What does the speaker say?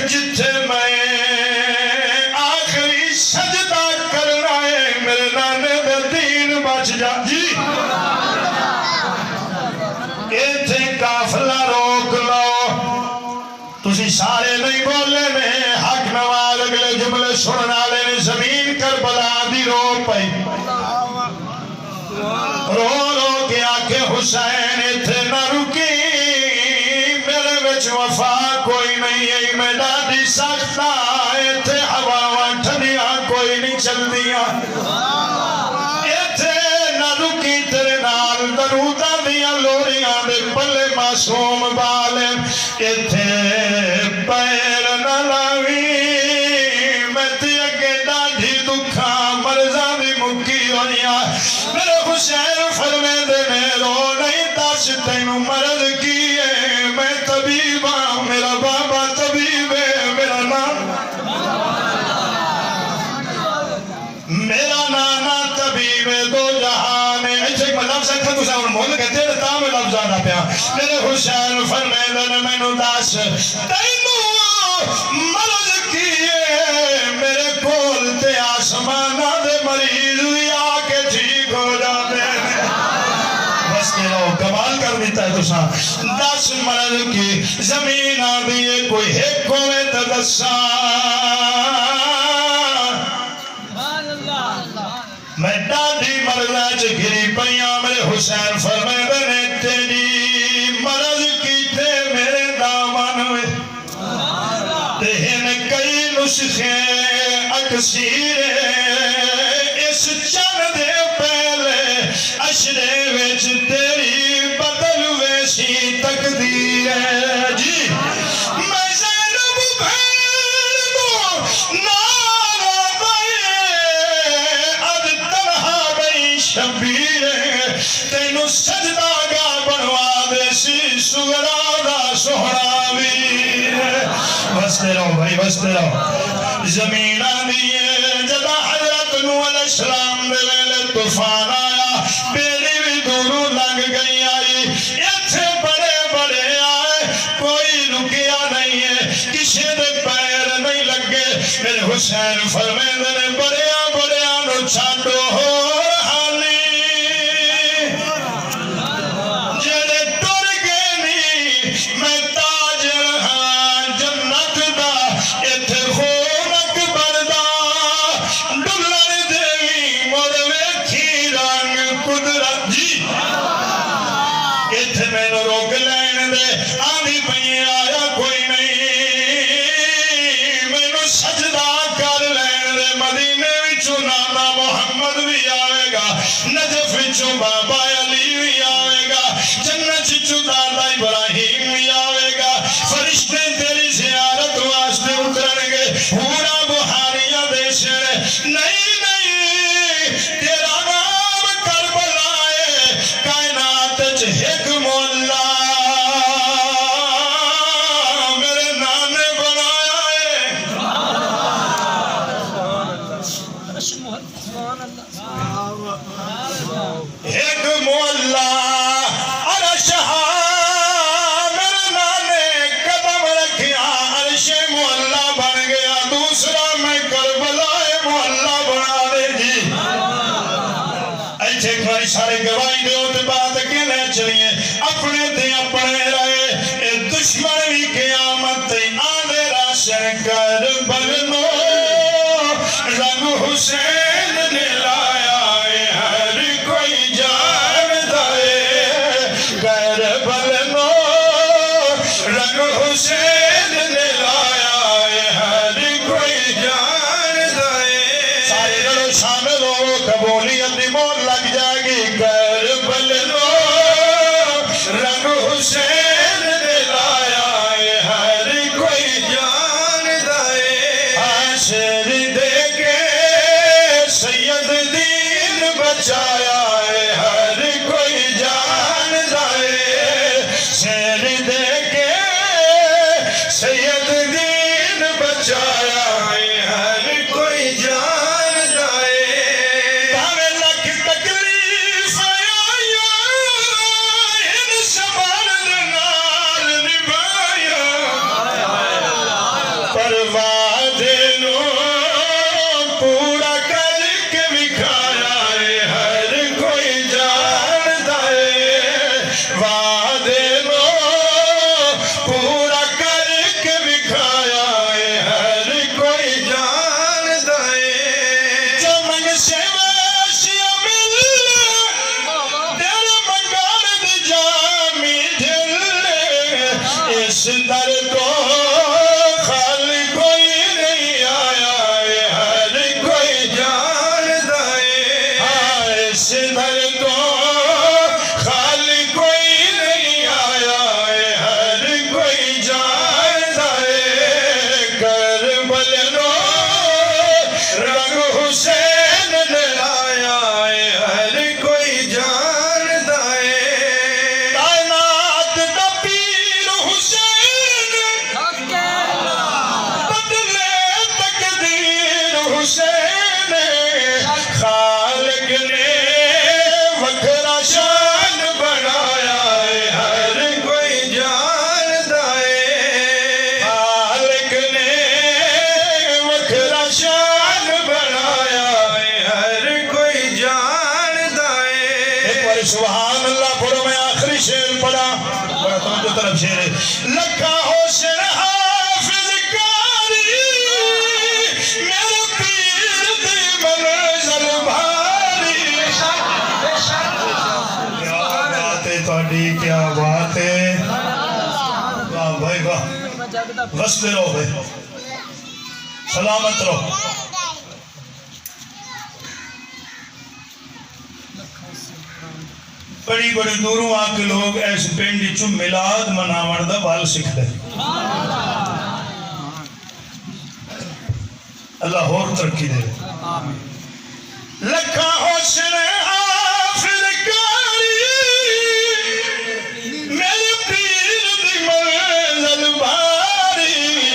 جتھے میں آخری سجدہ کرنا ہے میرے نانے دے دین بچ جا جی ایتھے قافلہ روک لو تسی سارے نہیں بولے میں حق نواز اگلے جملے سننا لینے زمین کربلا دی رو پئی رو رو کے آکے حسین ایتھے نہ رکی میرے وچ وفا کوئی نہیں ہے میں ڈاڈی سکتا ایتھے ہوا ٹھنڈیاں کوئی نہیں چل دیا ایتھے نہ رکی تیرے نال درودہ دیا لوریاں دے پلے معصوم بالے ایتھے پیر نہ لاوی میں تے اگے ڈاڈی دکھا مرزا بھی مکی ہویا میرے حسین فرمے دے میں رو نہیں دس تینوں مرض کی ہے میں طبیب ہوں میرا بابا طبیب ہے میرا نانا طبیب ہے دو جہان ہے ایسے ایک لفظ ہے تو ساؤں مول کہتے ہیں تا میں لفظ آنا پیا میرے حسین فرمے دے میں نو دس تینوں مرض کی ہے میرے کول تے آسمانہ دے مریض بھی آکے ٹھیک ہو جاتے ہیں بس کے لو کمال کر دیتا ہے تو ساں 10 مرض کی زمین آدھیے کوئی ایک کوئے تدسا میں ڈاڈی مرض گری پہیاں میرے حسین فرمائے بنے تیری مرض کی تھے میرے دامن میں تہن کئی نسخے اکسیر اس چند دے پہلے اشرے ویچ تیری بدل ویسی تقدیر ہے جی میں زینب بھین دو نانا بھئی اد تنہا بھئی شبیر تینو سجدہ گا بنوا دے سی سگرہ دا سہرہ بھی بستے رہو بھائی بستے رہو زمین آدھیے جدا حضرت نوح علیہ السلام دے ویلے طوفان آیا بیڑی بھی دوروں لگ گئی آئی ایتھے بڑے بڑے آئے کوئی رکیا نہیں ہے کسی دے پیر نہیں لگے میرے حسین فرمے دے بڑیا بڑیا نو چھاٹو ہو حالی جڑے ٹر گئے نہیں میں تاجر ہاں جنت دا ایتھے خونک بردہ ڈلر دیوی مروے کھی رنگ قدرت جی ایتھے میں نو روک لین دے آنی پہنے آیا کوئی نہیں میں نو سجدہ کر لین دے مدینے وچوں نانا محمد بھی آئے گا نجف وچوں بابا علی بھی آئے گا جنت وچوں دادا ابراہیم بھی آئے گا فرشتے تیری زیارت واسطے اترن گے پورا بہاریاں دے شڑے نہیں نہیں تیرا نام کربلا ہے کائنات ایک مولا میرے نانے بنایا ہے ایک مولا عرشہ میرے نانے قدم رکھیا عرش مولا بن گیا دوسرا میں کربلا مولا بنا دے جی ایچے کھائی سارے گواہی دے ہوتے بات کہنے چلیے اپنے دے اپنے رہے اے دشمن بھی قیامت آدھے راشن کربل نو رنگ حسین نے لایا ہے ہر کوئی جان دائے کربل نو رنگ حسین نے لایا ہے ہر کوئی جان دائے سارے لوگ شامل ہو قبولیت دی مول لگ جائے گی کربل نو رنگ حسین نے لایا ہے ہر کوئی جان دائے حشر دے کے سید دین بچایا ہے ہر کوئی جان دائے شیر دے کے ہر وعدے نو پورا کر کے وکھایا ہے ہر کوئی جاندا ہے وعدے نو پورا کر کے وکھایا ہے ہر کوئی جاندا ہے جو منگ سے ویشیا مل دل منگان دی جامی دل اس در کو خالی کوئی نہیں آیا ہے ہر کوئی جاندا ہے اس در کو خالی کوئی نہیں آیا ہے ہر کوئی جاندا ہے کربل نو رنگ حسین نے لایا ہے ہر کوئی جاندا ہے کائنات دا پیر حسین بدلے تقدیر حسین خالق نے وکھرا شان بنایا ہے ہر کوئی جاندا ہے خالق نے وکھرا شان بنایا ہے ہر کوئی جاندا ہے ایک بار سبحان اللہ پڑھو میں آخری شعر پڑھا بڑا توجہ طرف شعر ہے لکھا حسین حافظ کاری میرے پیر دی منزل بھاری کیا بات ہے تہاڈی کیا بات ہے واہ بھائی واہ وستے رہو بھائی سلامت رہو بڑی بڑی دوروں آ کے لوگ ایس پنڈ چ میلاد مناون دا بال سکھدے اللہ اور ترقی دے لکھا حسین حافظ کاری میرے پیر دی منزل بھاری